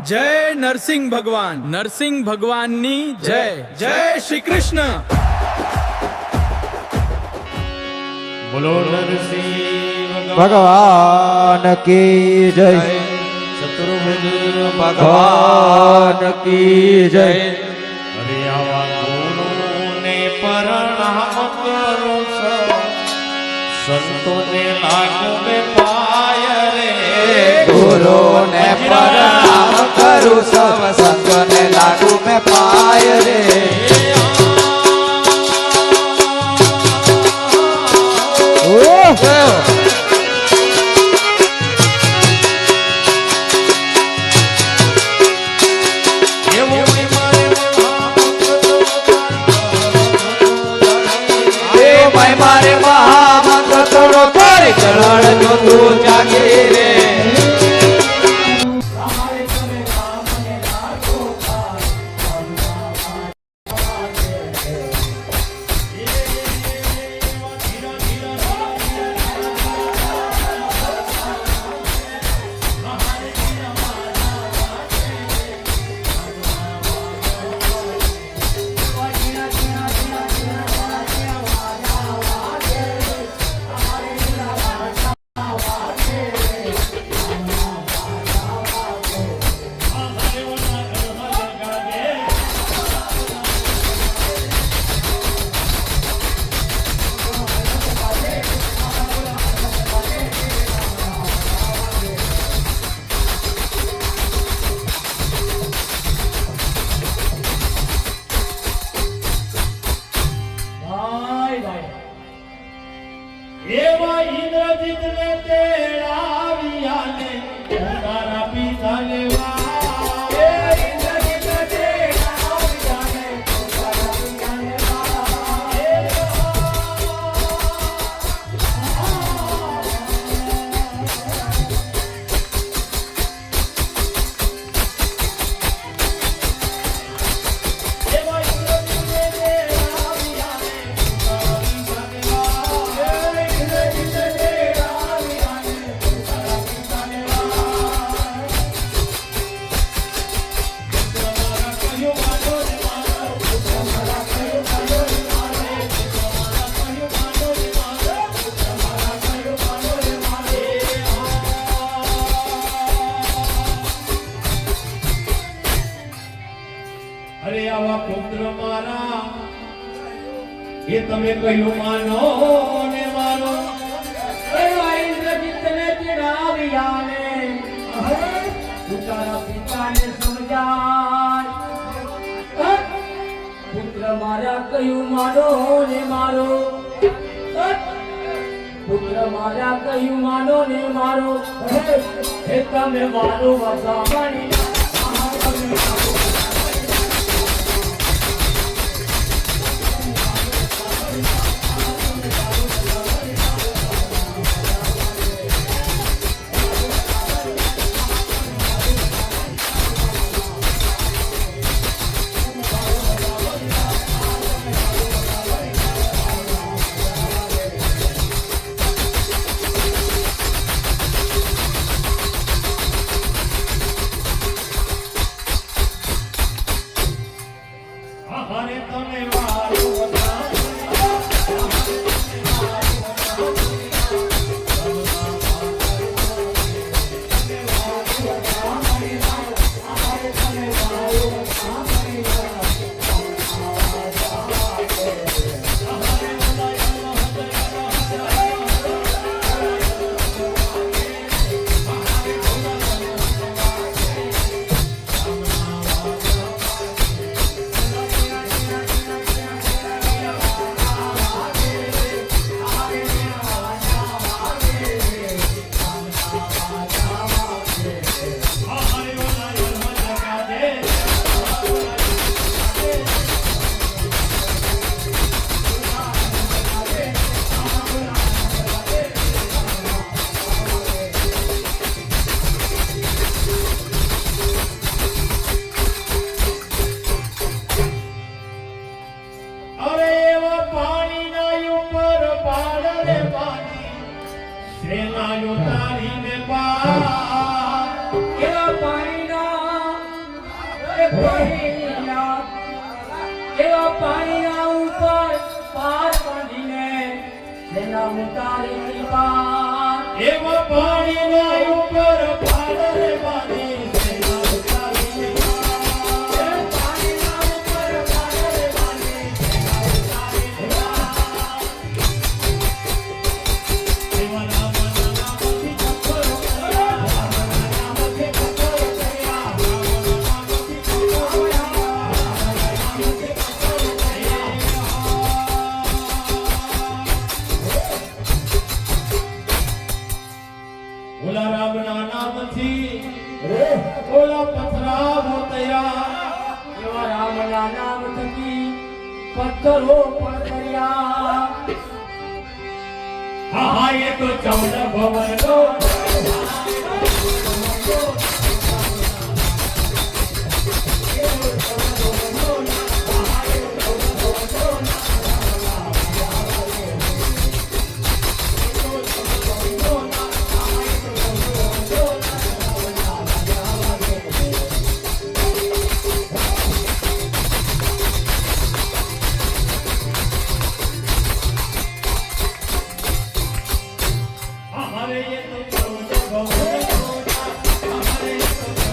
જય નરસિંહ ભગવાન, નરસિંહ ભગવાનની જય. જય શ્રી કૃષ્ણ. બોલો નરસિંહ ભગવાન કી જય. ચતુર્ભુજ ભગવાન કી જય. અરે આવા ગુરુને પ્રણામ કરું સૌ, સંતોને લાગુ મે પાય રે. ગુરુને પ્રણામ કરું સૌ, સંતોને લાગુ મેં પાય રે. મારે મહામંત્ર થોડો તારી ચરણ જો તું જાગી રે. એવા ઇન્દ્રજીત ને તેડાવ્યા ને તારા પિતા લેવા. અરે આવા પુત્ર મારા, એ તમે કહ્યું માનો ને મારો. એવા ઇન્દ્રજીત ને તેડાવ્યા ને તારા પિતાને સમજાય. પુત્ર મારા કહ્યું માનો ને મારો, પુત્ર મારા કહ્યું માનો ને મારો. હે તમે મારો વસામણી અરે તમે મારું એવા પાણીના એવા પાણીના ઉપર પાર બાંધીને તેના મુતારી કૃપા એવા પાણીના ઉપર પાડરે બાંધી સેના ઉતારી પાણીના ઉપર પાર બાંધી તેના ઉતારી એવા રામના નામથી પથ્થરો કર્યા રામના નામથી પથ્થરો કર્યા રામના નામથી પથ્થરો કર્યા રામના નામથી પથ્થરો કર્યા ઓલા રામના નામથી ઓલા પથરાવો તૈયાર એવા રામના નામ થકી પથ્થરો પણ કર્યા હા એ તો 14 ભવનનો हमारे ये तो 14 भवननो हमारे ये तो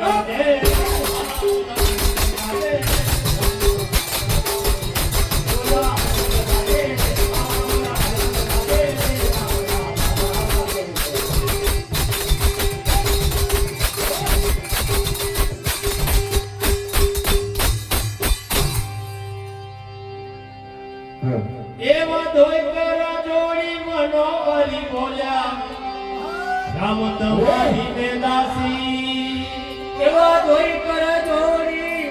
14 એવા ધોઈ કરા જોડી મનોહરી બોલ્યા રામ તમારી ને દાસી એવા ધોઈ કર જોડી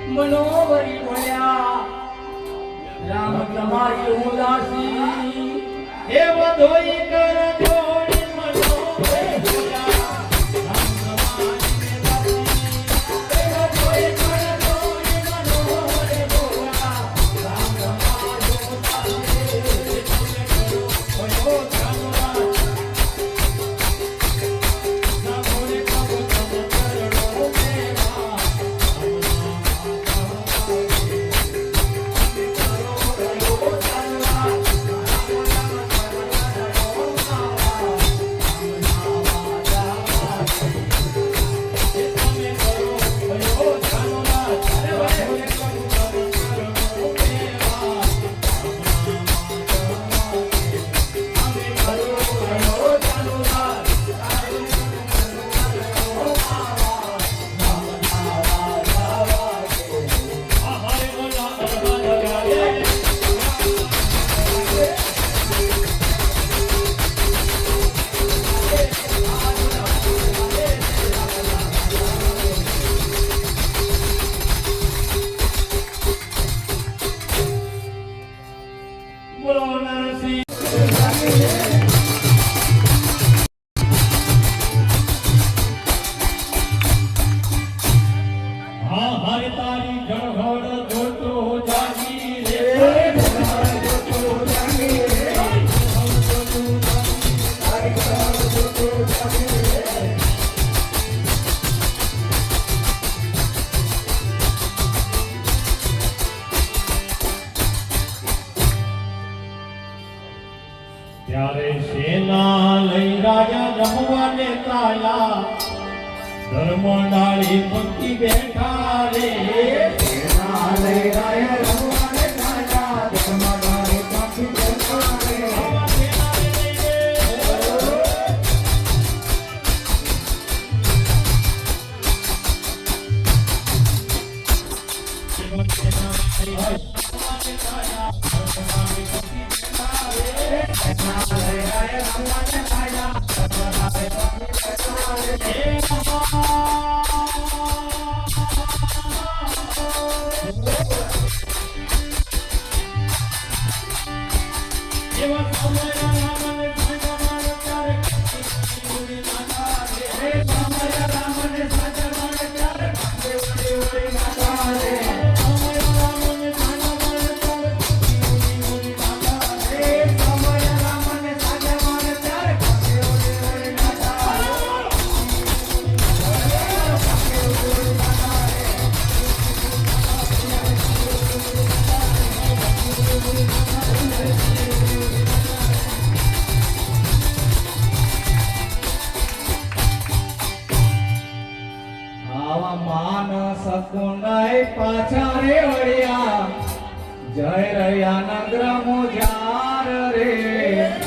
મનોહરી બોલ્યા રામ તમારી ઉદાસી એવા ધોઈ કરા જોડી મનોહરી બોલ્યા રામ તમારી ને દાસી એવા ધોઈ કર જોડી મનોહરી બોલ્યા રામ તમારી ઉદાસી ઓયો ચાંદરા ના ભોલે કબો તમ ચરણો મેવા બોલો નરસિંહ હા હરે તારી જળહળ જોતો જાગી રે ત્યારે સેના લઈ રાજા રમવાને તાયા ધર્મડાળી પંક્તિ બેઠા રે સેના લઈ રાજા રમવાને તાયા ધર્મડાળી પંક્તિ બેઠા રે આવા માનસ કુંડાઈ પાછા રે વળ્યા જય રહ્યા નગ્રમો જાર રે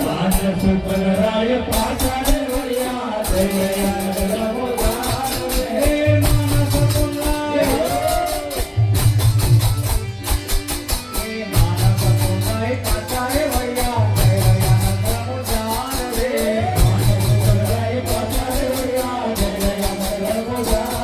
માનસ કુંડાઈ પાછા રે વળ્યા જય રહ્યા નગ્રમો જાર રે માનસ કુંડાઈ માનસ કુંડાઈ પાછા રે વળ્યા જય રહ્યા નગ્રમો જાર રે માનસ કુંડાઈ પાછા રે વળ્યા જય રહ્યા નગ્રમો જાર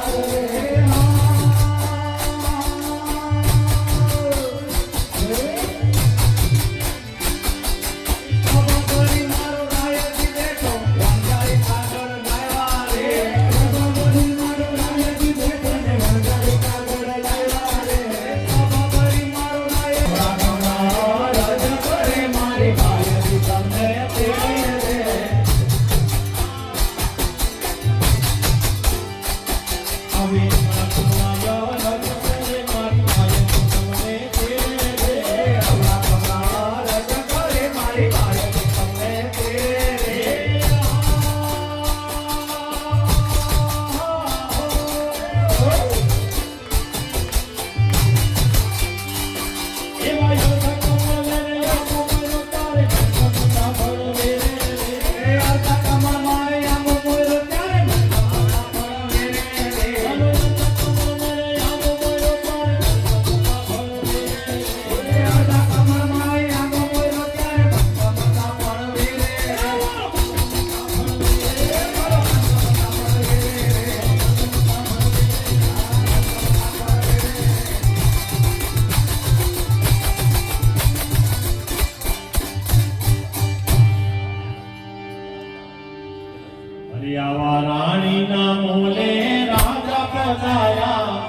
આવા રાણીના મોલે રાજા પધાર્યા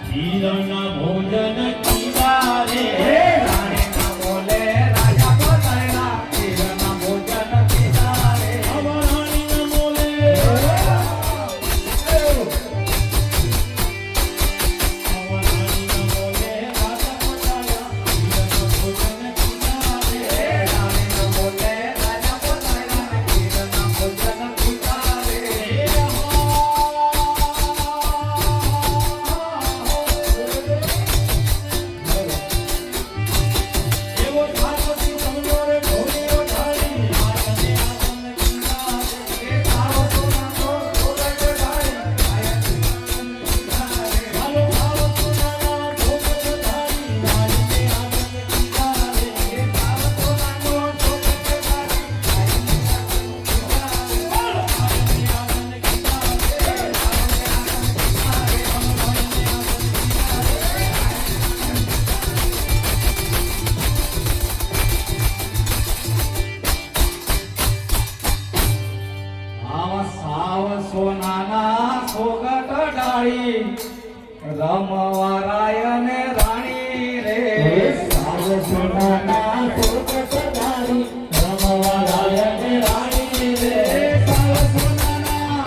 હીરના ભોજન કીધા રે રાણીના બોલે રાજા પધાર્યા તીરના ભોજન કીધા રે આવા રાણીના મોલે આવા રાણીના મોલે રાજા પધાર્યા હીરના ભોજન કીધા રે રાણીના બોલે રાજા પધાર્યા તીરના ભોજન કીધા રે એવો ઠાકોરજી તમનો રે ઢોલિયો ઢાળી માતાને આસન કીધા રે એ તારો સોનાનો સોગટ ઢાળી હાલો હાલો સોનાના ઢોકટ ઢાળી મારીને આસન કીધા રે એ તારો સોનાનો સોગટ ઢાળી આવા સાવ સોનાના સોગટ ડાળી રમવા રાય ને રાણી રે સાવ સોનાના સોગટ ડાળી રમવા રાય ને રાણી રે સાવ સોનાના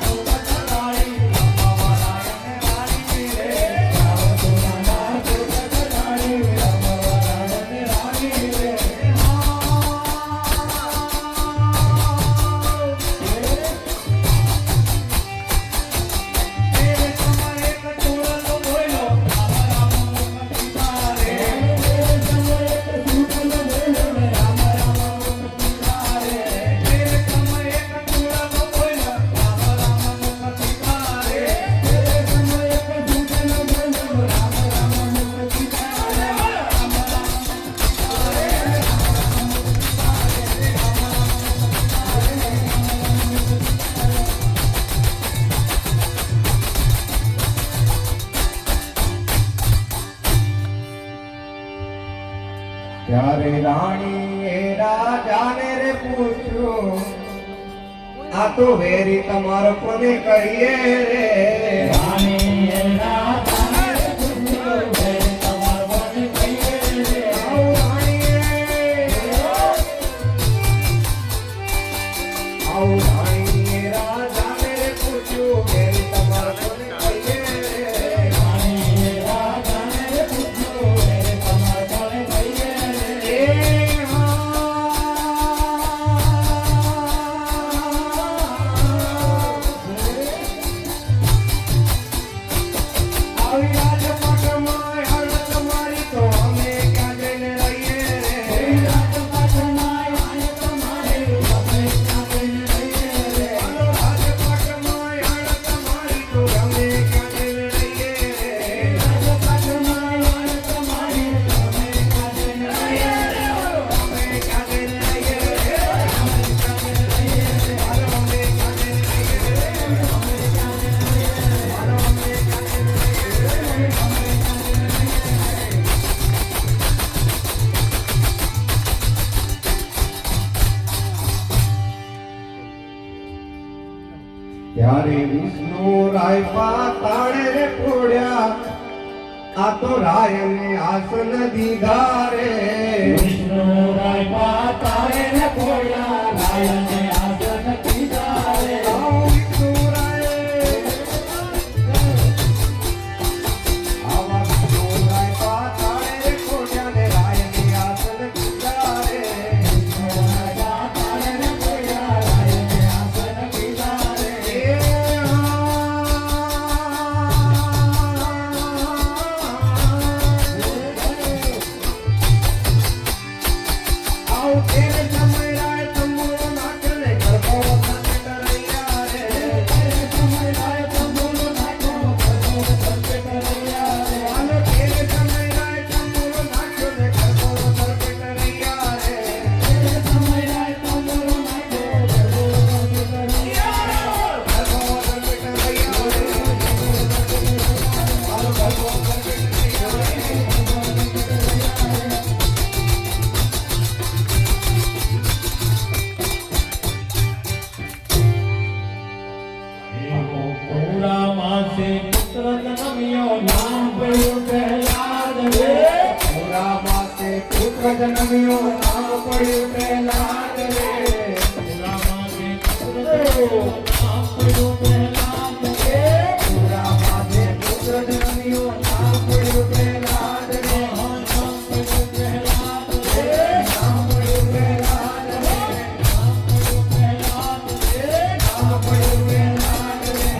સોગટ ડાળી રમવા રાય ને રાણી રે સાવ સોનાના સોગટ ડાળી રમવા રાય ને રાણી રે ત્યારે રાણીએ રાજાને રે પૂછ્યું આ તો વેરી તમારો કોને કહીએ રે રાણીએ રાજાને પૂછ્યું, વેરી તમારો કોને કહીએ રે? આવું રાણીએ રાજાને રે પૂછ્યું વેરી તમારો કોને કહીએ રે રાણીએ રાજાને પૂછ્યું, વેરી તમારો કોને કહીએ રે? આવી રાજપાટમાં હળદ તમારી તો અમે ક્યાં જઈને રહીએ રે રાજપાટમાં આને તમારે તમે ક્યાં જઈને રહીએ રે? હાલો રાજપાટમાં હળદ તમારી તો અમે ક્યાં જઈને રહીએ રે રાજપાટમાં આને તમારે તમે ક્યાં જઈને રહીએ રે? અમે ક્યાં જઈને રહીએ રે અમે ક્યાં જઈને રહીએ રે? હાલો અમે ક્યાં જઈને રહીએ રે અમે ક્યાં જઈને રહીએ રે? હાલો અમે ક્યાં જઈને રહીએ રે ત્યારે વિષ્ણુ રાય પાતાળે રે છોડ્યા આ તો રાયને આસન દીધા રે વિષ્ણુ રાય પાતાળે ને પોળ્યા, રાયને આસન કીધા રે. આવો વિષ્ણુ રાય આવા વિષ્ણુ રાય પાતાળે રે છોડ્યા ને રાયને આસન દીધા રે વિષ્ણુ રાય પાતાળે ને પોળ્યા, રાયને આસન કીધા રે. આવ તેરે સમય રાય તંબુરો નાચને ગરબો સાથે કરૈયા રે તેરે સમય રાય તંબુરો નાચો, ગરબો સાથે કરૈયા રે. હાલો તેરે સમય રાય તંબુરો નાચને ગરબો સાથે કરૈયા રે તેરે સમય રાય તંબુરો નાચો, ગરબો સાથે કરૈયા રે. ગરબો સાથે કરૈયા રે હાલો ગરબો સાથે કરૈયા રે પૂરા માસે પુત્ર જન્મ્યો, નામ પડ્યું પ્રહલાદ રે. પૂરા માસે પુત્ર જન્મ્યો નામ પડ્યું પ્રહલાદ રે પૂરા માસે પુત્ર જન્મ્યો, નામ પડ્યું પ્રહલાદ રે. પૂરા માસે પુત્ર જન્મ્યો નામ પડ્યું પ્રહલાદ રે નામ પડ્યું પ્રહલાદ રે. નામ પડ્યું પ્રહલાદ રે નામ પડ્યું પ્રહલાદ રે. નામ પડ્યું પ્રહલાદ રે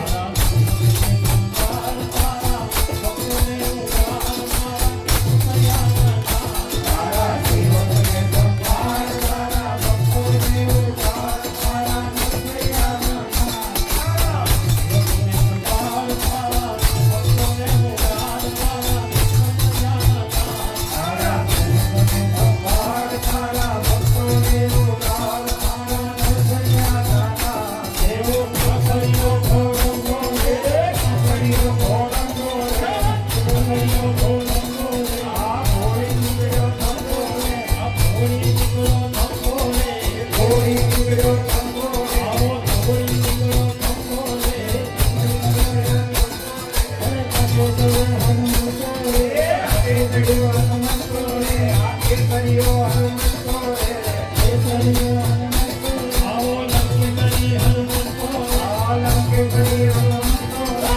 તારા જીવનને સંભાળ તારા ભક્તોને ઉદ્ધાર તારા નરસૈયાના તારા જીવનને સંભાળ તારા ભક્તોને ઉદ્ધાર તારા નરસૈયાના પકડ્યો ઘોડો રે આ ઘોડી નીકળ્યો થંભો રે ઘોડી નીકળ્યો થંભો રે આગે ચડ્યો હનુમંતો રે આગે ચડ્યો હનુમંતો રે આલમ કે ચડી હનુમંતો રે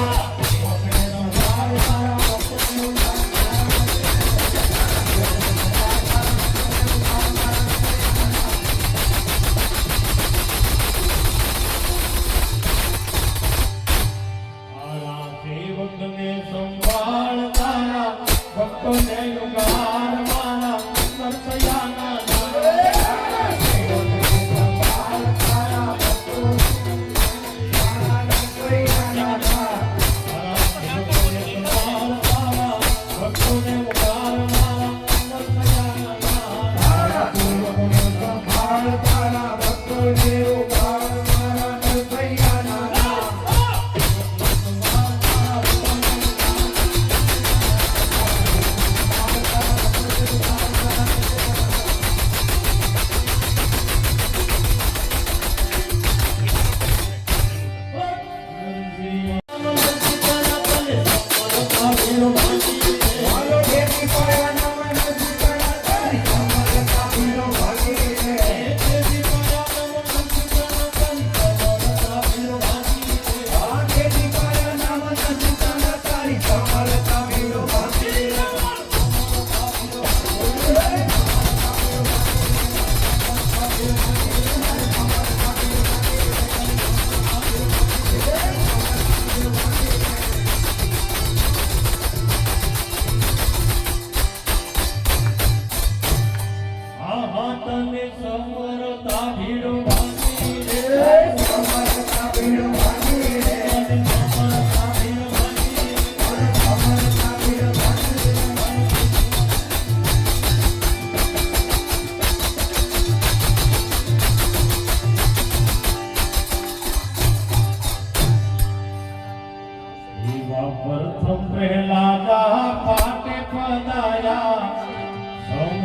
સેવકને સંભાળ તારા ભક્તોને યુગાર મારા નરસૈયાના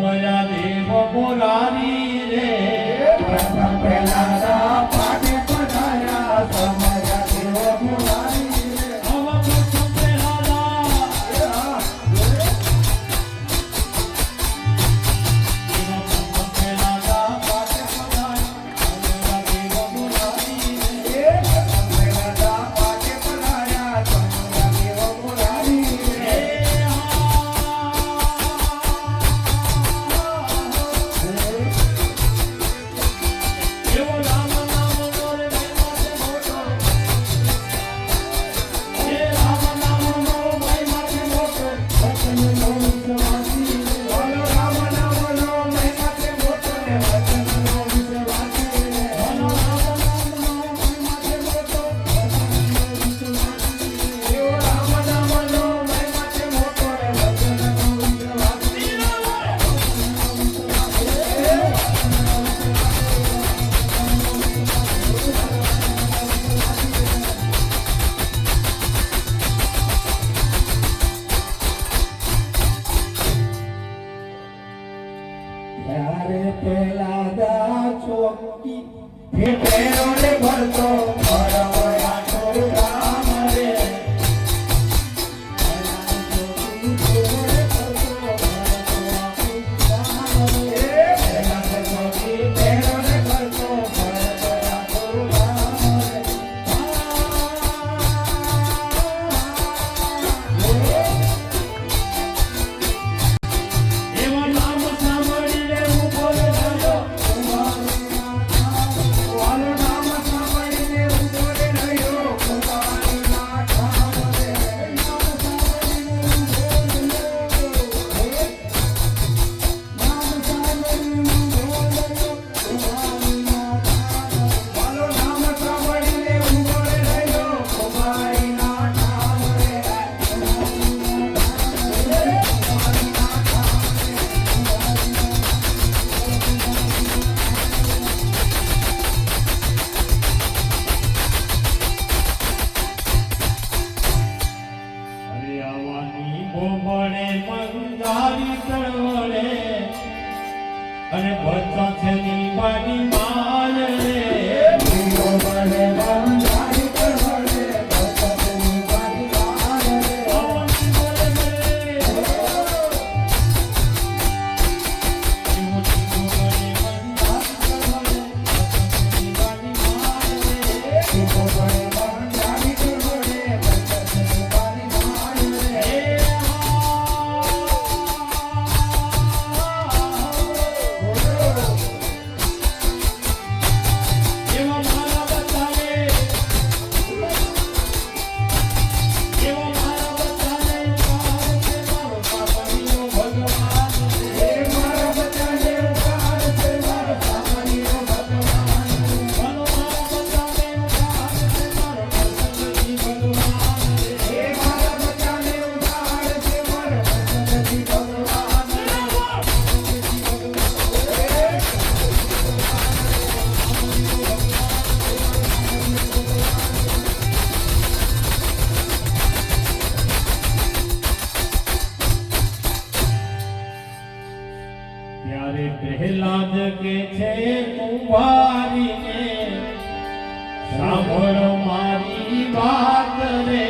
સમયા દેવ મોરારી રે પ્રથમ પહેલા પાટે પધાર્યા સમય દેવ મુરારી રે. આવા પ્રથમ પહેલા અને બચ્ચા છે નીવાની માલ રે ત્યારે પ્રહલાદ કે છે કુંવારીને સાંભળો મારી વાત રે